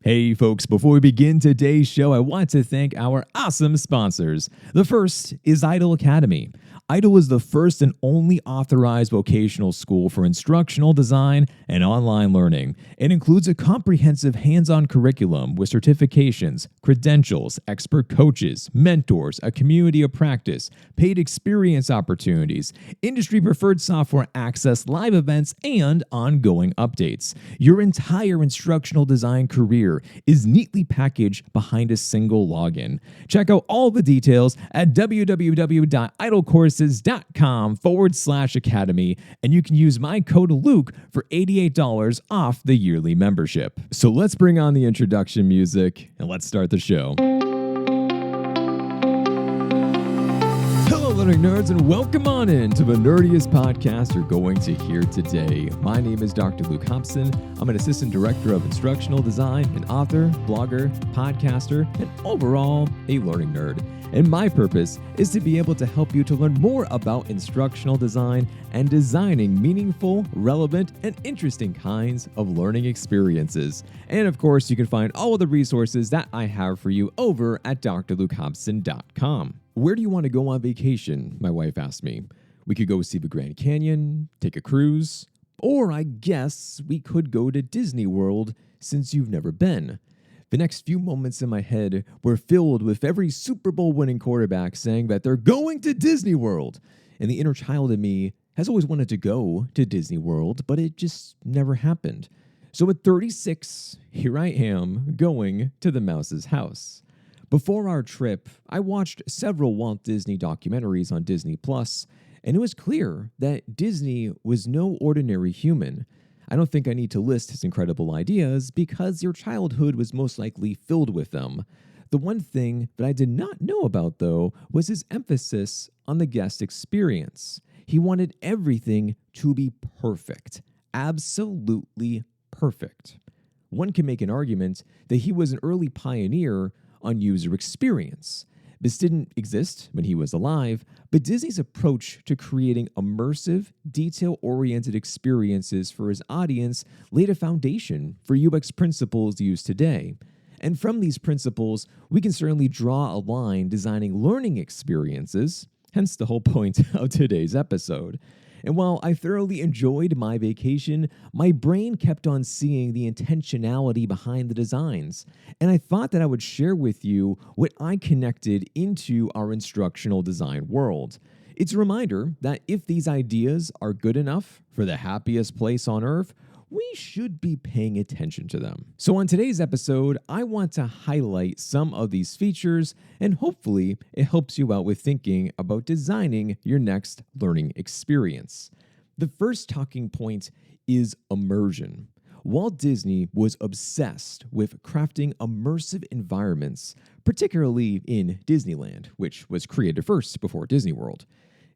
Hey folks, before we begin today's show, I want to thank our awesome sponsors. The first is Idle Academy. Idle is the first and only authorized vocational school for instructional design and online learning. It includes a comprehensive hands-on curriculum with certifications, credentials, expert coaches, mentors, a community of practice, paid experience opportunities, industry-preferred software access, live events, and ongoing updates. Your entire instructional design career is neatly packaged behind a single login. Check out all the details at www.idlecourses.com/academy, and you can use my code Luke for $88 off the yearly membership. So let's bring on the introduction music and let's start the show. Hello, learning nerds, and welcome on in to the nerdiest podcast you're going to hear today. My name is Dr. Luke Hobson. I'm an assistant director of instructional design, an author, blogger, podcaster, and overall a learning nerd. And my purpose is to be able to help you to learn more about instructional design and designing meaningful, relevant, and interesting kinds of learning experiences. And of course, you can find all of the resources that I have for you over at drlukehobson.com. Where do you want to go on vacation? My wife asked me. We could go see the Grand Canyon, take a cruise, or I guess we could go to Disney World since you've never been. The next few moments in my head were filled with every Super Bowl winning quarterback saying that they're going to Disney World. And the inner child in me has always wanted to go to Disney World, but it just never happened. So at 36, here I am going to the Mouse's house. Before our trip, I watched several Walt Disney documentaries on Disney+, and it was clear that Disney was no ordinary human. I don't think I need to list his incredible ideas because your childhood was most likely filled with them. The one thing that I did not know about, though, was his emphasis on the guest experience. He wanted everything to be perfect, absolutely perfect. One can make an argument that he was an early pioneer on user experience. This didn't exist when he was alive, but Disney's approach to creating immersive, detail-oriented experiences for his audience laid a foundation for UX principles used today. And from these principles, we can certainly draw a line designing learning experiences, hence the whole point of today's episode. And while I thoroughly enjoyed my vacation, my brain kept on seeing the intentionality behind the designs. And I thought that I would share with you what I connected into our instructional design world. It's a reminder that if these ideas are good enough for the happiest place on earth, we should be paying attention to them. So on today's episode, I want to highlight some of these features, and hopefully it helps you out with thinking about designing your next learning experience. The first talking point is immersion. Walt Disney was obsessed with crafting immersive environments, particularly in Disneyland, which was created first before Disney World.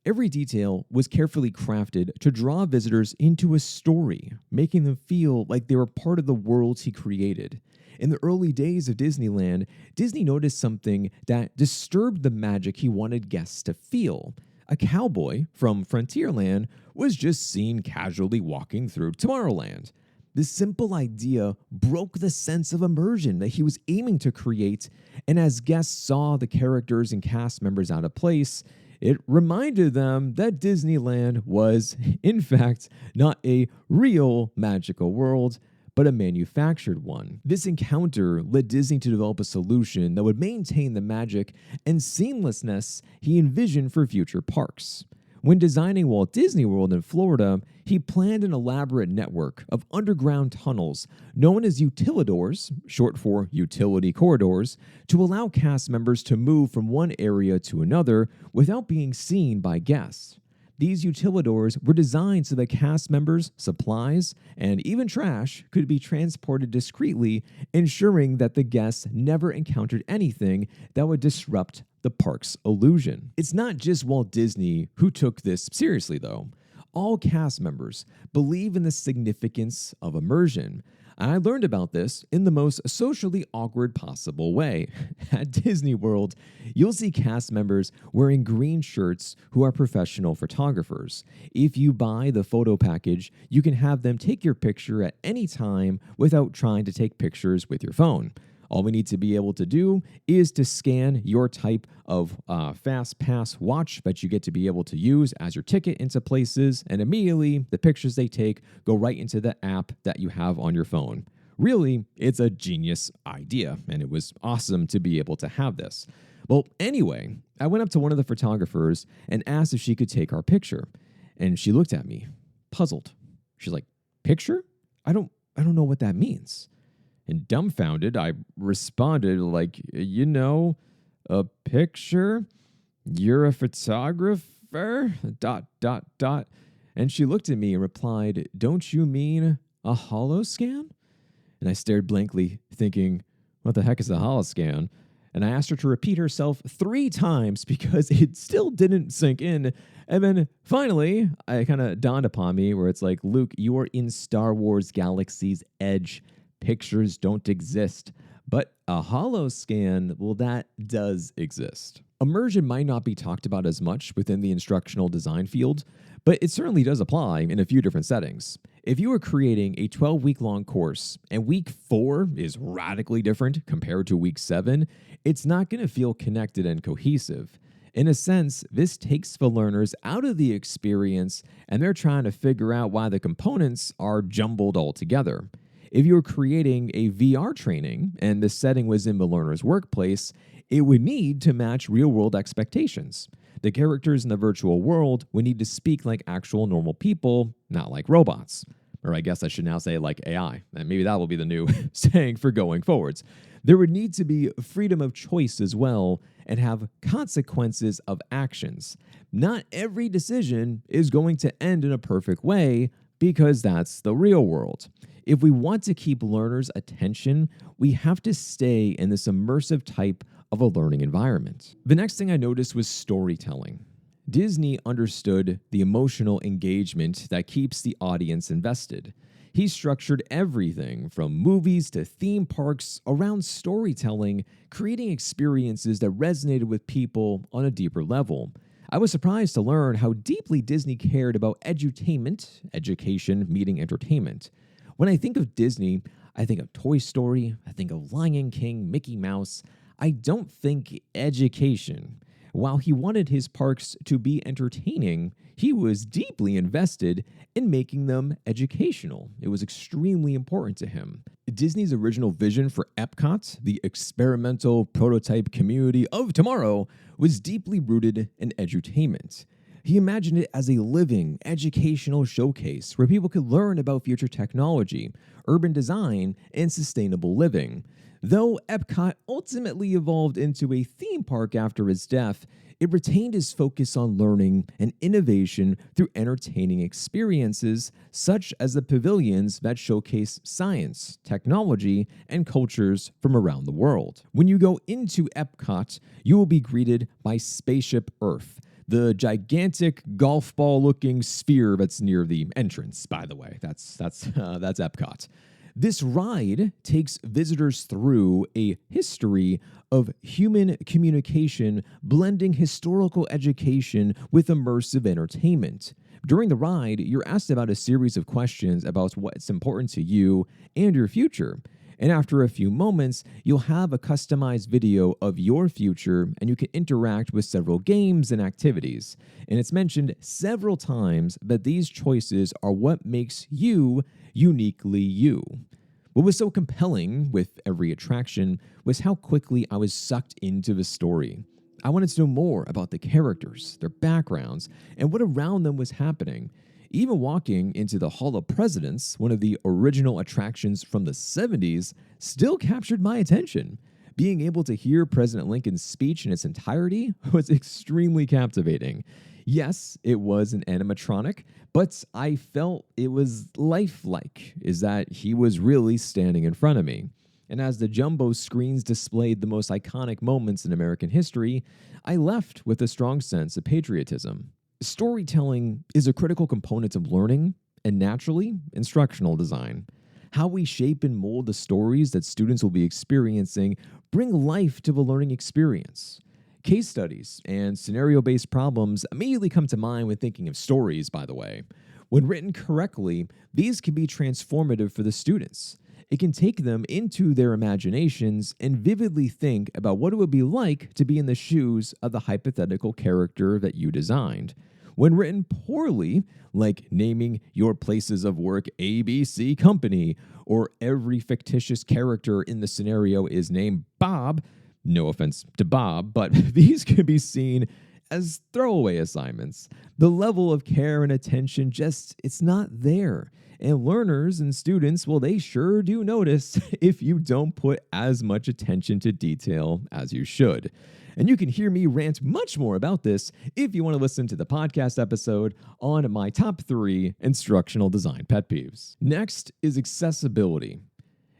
Every detail was carefully crafted to draw visitors into a story, making them feel like they were part of the worlds he created. In the early days of Disneyland, Disney noticed something that disturbed the magic he wanted guests to feel. A cowboy from Frontierland was just seen casually walking through Tomorrowland. This simple idea broke the sense of immersion that he was aiming to create, and as guests saw the characters and cast members out of place, it reminded them that Disneyland was, in fact, not a real magical world, but a manufactured one. This encounter led Disney to develop a solution that would maintain the magic and seamlessness he envisioned for future parks. When designing Walt Disney World in Florida, he planned an elaborate network of underground tunnels known as utilidors, short for utility corridors, to allow cast members to move from one area to another without being seen by guests. These utilidors were designed so that cast members, supplies, and even trash could be transported discreetly, ensuring that the guests never encountered anything that would disrupt the park's illusion. It's not just Walt Disney who took this seriously, though. All cast members believe in the significance of immersion. I learned about this in the most socially awkward possible way. At Disney World, you'll see cast members wearing green shirts who are professional photographers. If you buy the photo package, you can have them take your picture at any time without trying to take pictures with your phone. All we need to be able to do is to scan your type of fast pass watch that you get to be able to use as your ticket into places, and immediately the pictures they take go right into the app that you have on your phone. Really, it's a genius idea, and it was awesome to be able to have this. Well, anyway, I went up to one of the photographers and asked if she could take our picture, and she looked at me, puzzled. She's like, "Picture? I don't know what that means." And dumbfounded, I responded like, "A picture? You're a photographer? ... And she looked at me and replied, "Don't you mean a holoscan?" And I stared blankly, thinking, what the heck is a holoscan? And I asked her to repeat herself 3 times because it still didn't sink in. And then finally, it kind of dawned upon me where it's like, "Luke, you are in Star Wars Galaxy's Edge. Pictures don't exist." But a holoscan, well, that does exist. Immersion might not be talked about as much within the instructional design field, but it certainly does apply in a few different settings. If you are creating a 12-week-long course and week 4 is radically different compared to week 7, it's not going to feel connected and cohesive. In a sense, this takes the learners out of the experience and they're trying to figure out why the components are jumbled all together. If you were creating a VR training and the setting was in the learner's workplace, it would need to match real-world expectations. The characters in the virtual world would need to speak like actual normal people, not like robots. Or I guess I should now say like AI, and maybe that will be the new saying for going forwards. There would need to be freedom of choice as well and have consequences of actions. Not every decision is going to end in a perfect way because that's the real world. If we want to keep learners' attention, we have to stay in this immersive type of a learning environment. The next thing I noticed was storytelling. Disney understood the emotional engagement that keeps the audience invested. He structured everything from movies to theme parks around storytelling, creating experiences that resonated with people on a deeper level. I was surprised to learn how deeply Disney cared about edutainment, education meeting entertainment. When I think of Disney, I think of Toy Story, I think of Lion King, Mickey Mouse. I don't think education. While he wanted his parks to be entertaining, he was deeply invested in making them educational. It was extremely important to him. Disney's original vision for Epcot, the experimental prototype community of tomorrow, was deeply rooted in edutainment. He imagined it as a living, educational showcase where people could learn about future technology, urban design, and sustainable living. Though Epcot ultimately evolved into a theme park after his death, it retained his focus on learning and innovation through entertaining experiences, such as the pavilions that showcase science, technology, and cultures from around the world. When you go into Epcot, you will be greeted by Spaceship Earth, the gigantic golf ball-looking sphere that's near the entrance, by the way. That's Epcot. This ride takes visitors through a history of human communication, blending historical education with immersive entertainment. During the ride, you're asked about a series of questions about what's important to you and your future. And after a few moments, you'll have a customized video of your future and you can interact with several games and activities. And it's mentioned several times that these choices are what makes you uniquely you. What was so compelling with every attraction was how quickly I was sucked into the story. I wanted to know more about the characters, their backgrounds, and what around them was happening. Even walking into the Hall of Presidents, one of the original attractions from the 70s, still captured my attention. Being able to hear President Lincoln's speech in its entirety was extremely captivating. Yes, it was an animatronic, but I felt it was lifelike, is that he was really standing in front of me. And as the jumbo screens displayed the most iconic moments in American history, I left with a strong sense of patriotism. Storytelling is a critical component of learning and naturally instructional design. How we shape and mold the stories that students will be experiencing bring life to the learning experience. Case studies and scenario based problems immediately come to mind when thinking of stories, by the way. When written correctly, these can be transformative for the students. It can take them into their imaginations and vividly think about what it would be like to be in the shoes of the hypothetical character that you designed. When written poorly, like naming your places of work ABC Company, or every fictitious character in the scenario is named Bob, no offense to Bob, but these can be seen as throwaway assignments. The level of care and attention it's not there. And learners and students, well, they sure do notice if you don't put as much attention to detail as you should. And you can hear me rant much more about this if you want to listen to the podcast episode on my top 3 instructional design pet peeves. Next is accessibility.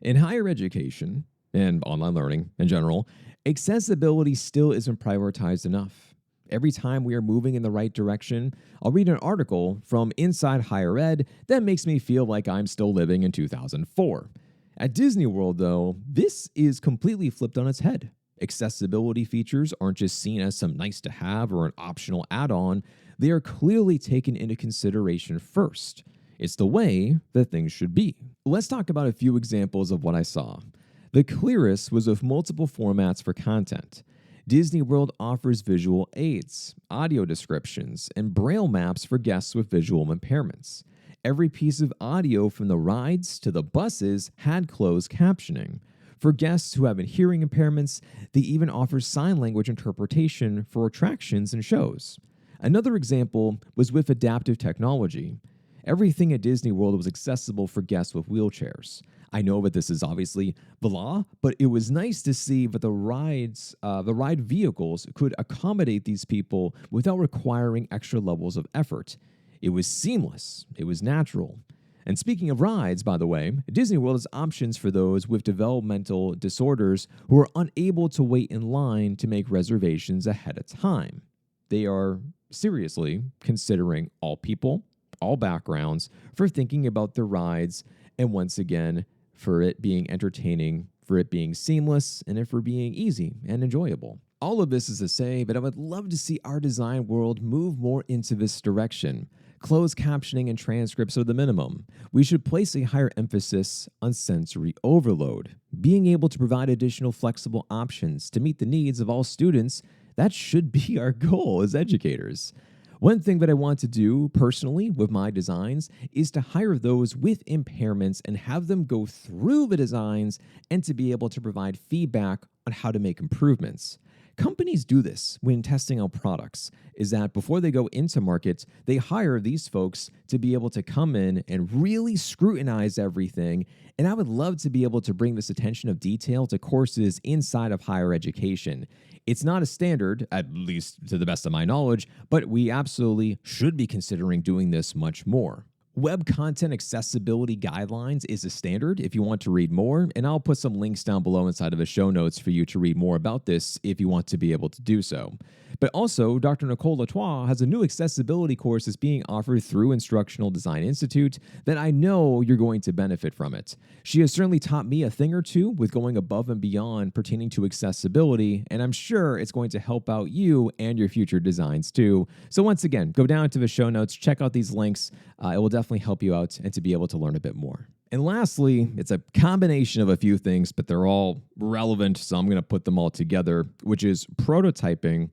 In higher education and online learning in general, accessibility still isn't prioritized enough. Every time we are moving in the right direction, I'll read an article from Inside Higher Ed that makes me feel like I'm still living in 2004. At Disney World, though, this is completely flipped on its head. Accessibility features aren't just seen as some nice to have or an optional add-on, they are clearly taken into consideration first. It's the way that things should be. Let's talk about a few examples of what I saw. The clearest was with multiple formats for content. Disney World offers visual aids, audio descriptions, and braille maps for guests with visual impairments. Every piece of audio from the rides to the buses had closed captioning. For guests who have hearing impairments, they even offer sign language interpretation for attractions and shows. Another example was with adaptive technology. Everything at Disney World was accessible for guests with wheelchairs. I know that this is obviously the law, but it was nice to see that the ride vehicles could accommodate these people without requiring extra levels of effort. It was seamless. It was natural. And speaking of rides, by the way, Disney World has options for those with developmental disorders who are unable to wait in line to make reservations ahead of time. They are seriously considering all people, all backgrounds, for thinking about the rides, and once again, for it being entertaining, for it being seamless, and for being easy and enjoyable. All of this is to say that I would love to see our design world move more into this direction. Closed captioning and transcripts are the minimum. We should place a higher emphasis on sensory overload. Being able to provide additional flexible options to meet the needs of all students, that should be our goal as educators. One thing that I want to do personally with my designs is to hire those with impairments and have them go through the designs and to be able to provide feedback on how to make improvements. Companies do this when testing out products, is that before they go into market, they hire these folks to be able to come in and really scrutinize everything. And I would love to be able to bring this attention of detail to courses inside of higher education. It's not a standard, at least to the best of my knowledge, but we absolutely should be considering doing this much more. Web content accessibility guidelines is a standard if you want to read more, and I'll put some links down below inside of the show notes for you to read more about this if you want to be able to do so. But also, Dr. Nicole Latois has a new accessibility course that's being offered through Instructional Design Institute that I know you're going to benefit from it. She has certainly taught me a thing or two with going above and beyond pertaining to accessibility, and I'm sure it's going to help out you and your future designs too. So once again, go down to the show notes, check out these links. It will definitely help you out and to be able to learn a bit more. And lastly, it's a combination of a few things, but they're all relevant, so I'm going to put them all together, which is prototyping,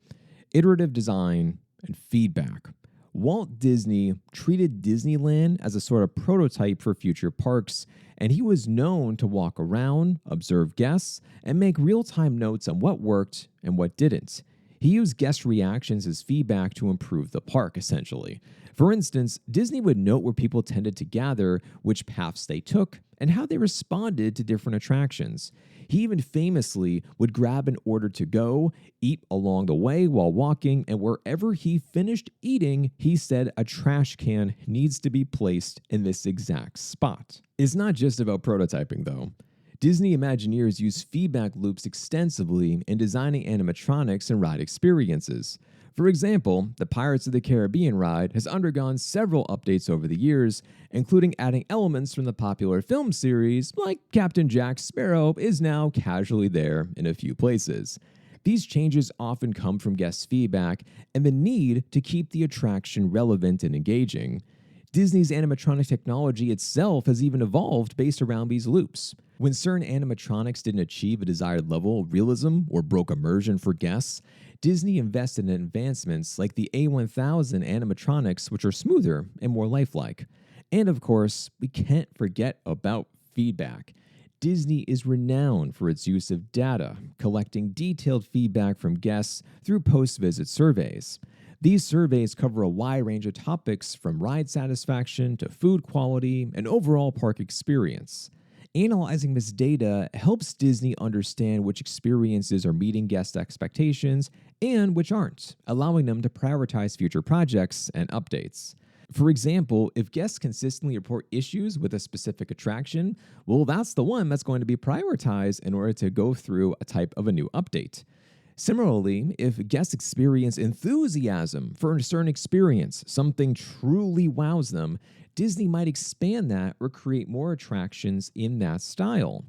iterative design, and feedback. Walt Disney treated Disneyland as a sort of prototype for future parks, and he was known to walk around, observe guests, and make real-time notes on what worked and what didn't. He used guest reactions as feedback to improve the park, essentially. For instance, Disney would note where people tended to gather, which paths they took, and how they responded to different attractions. He even famously would grab an order to go, eat along the way while walking, and wherever he finished eating, he said a trash can needs to be placed in this exact spot. It's not just about prototyping, though. Disney Imagineers use feedback loops extensively in designing animatronics and ride experiences. For example, the Pirates of the Caribbean ride has undergone several updates over the years, including adding elements from the popular film series, like Captain Jack Sparrow is now casually there in a few places. These changes often come from guest feedback and the need to keep the attraction relevant and engaging. Disney's animatronic technology itself has even evolved based around these loops. When certain animatronics didn't achieve a desired level of realism or broke immersion for guests, Disney invested in advancements like the A1000 animatronics, which are smoother and more lifelike. And of course, we can't forget about feedback. Disney is renowned for its use of data, collecting detailed feedback from guests through post-visit surveys. These surveys cover a wide range of topics from ride satisfaction to food quality and overall park experience. Analyzing this data helps Disney understand which experiences are meeting guest expectations and which aren't, allowing them to prioritize future projects and updates. For example, if guests consistently report issues with a specific attraction, well, that's the one that's going to be prioritized in order to go through a type of a new update. Similarly, if guests experience enthusiasm for a certain experience, something truly wows them, Disney might expand that or create more attractions in that style.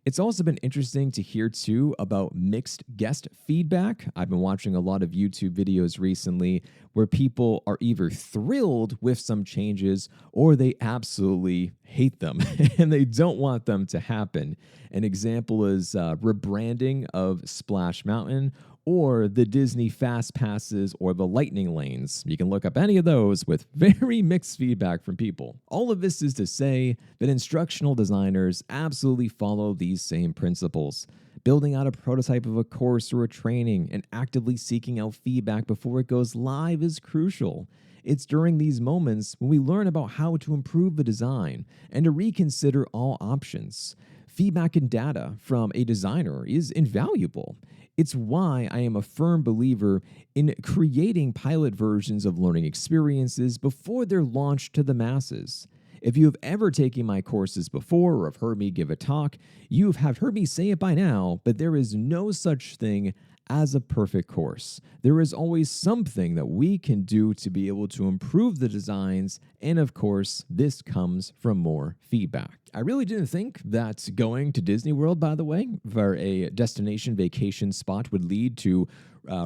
It's also been interesting to hear too about mixed guest feedback. I've been watching a lot of YouTube videos recently where people are either thrilled with some changes or they absolutely hate them and they don't want them to happen. An example is rebranding of Splash Mountain or the Disney Fast Passes or the Lightning Lanes. You can look up any of those with very mixed feedback from people. All of this is to say that instructional designers absolutely follow these same principles. Building out a prototype of a course or a training and actively seeking out feedback before it goes live is crucial. It's during these moments when we learn about how to improve the design and to reconsider all options. Feedback and data from a designer is invaluable. It's why I am a firm believer in creating pilot versions of learning experiences before they're launched to the masses. If you have ever taken my courses before or have heard me give a talk, you have heard me say it by now, but there is no such thing as a perfect course. There is always something that we can do to be able to improve the designs, and of course, this comes from more feedback. I really didn't think that going to Disney World, by the way, for a destination vacation spot would lead to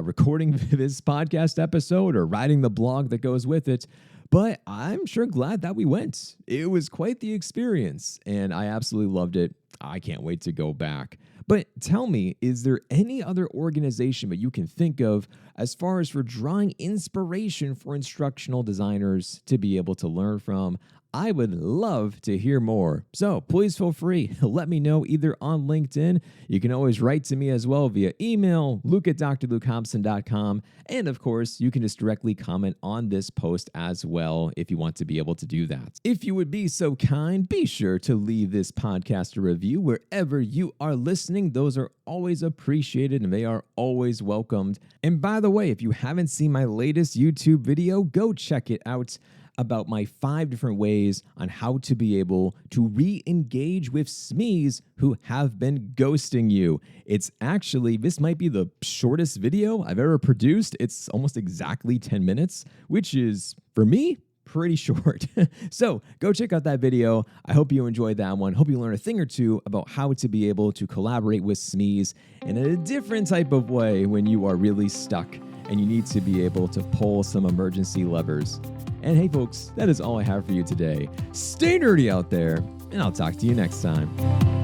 recording this podcast episode or writing the blog that goes with it. But I'm sure glad that we went. It was quite the experience, and I absolutely loved it. I can't wait to go back. But tell me, is there any other organization that you can think of as far as for drawing inspiration for instructional designers to be able to learn from? I would love to hear more. So please feel free. Let me know either on LinkedIn. You can always write to me as well via email, luke@drlukehobson.com. And of course, you can just directly comment on this post as well if you want to be able to do that. If you would be so kind, be sure to leave this podcast a review wherever you are listening. Those are always appreciated and they are always welcomed. And by the way, if you haven't seen my latest YouTube video, go check it out, about my 5 different ways on how to be able to re-engage with SMEs who have been ghosting you. It's actually, this might be the shortest video I've ever produced. It's almost exactly 10 minutes, which is, for me, pretty short. So go check out that video. I hope you enjoyed that one. Hope you learned a thing or two about how to be able to collaborate with SMEs in a different type of way when you are really stuck and you need to be able to pull some emergency levers. And hey folks, that is all I have for you today. Stay nerdy out there, and I'll talk to you next time.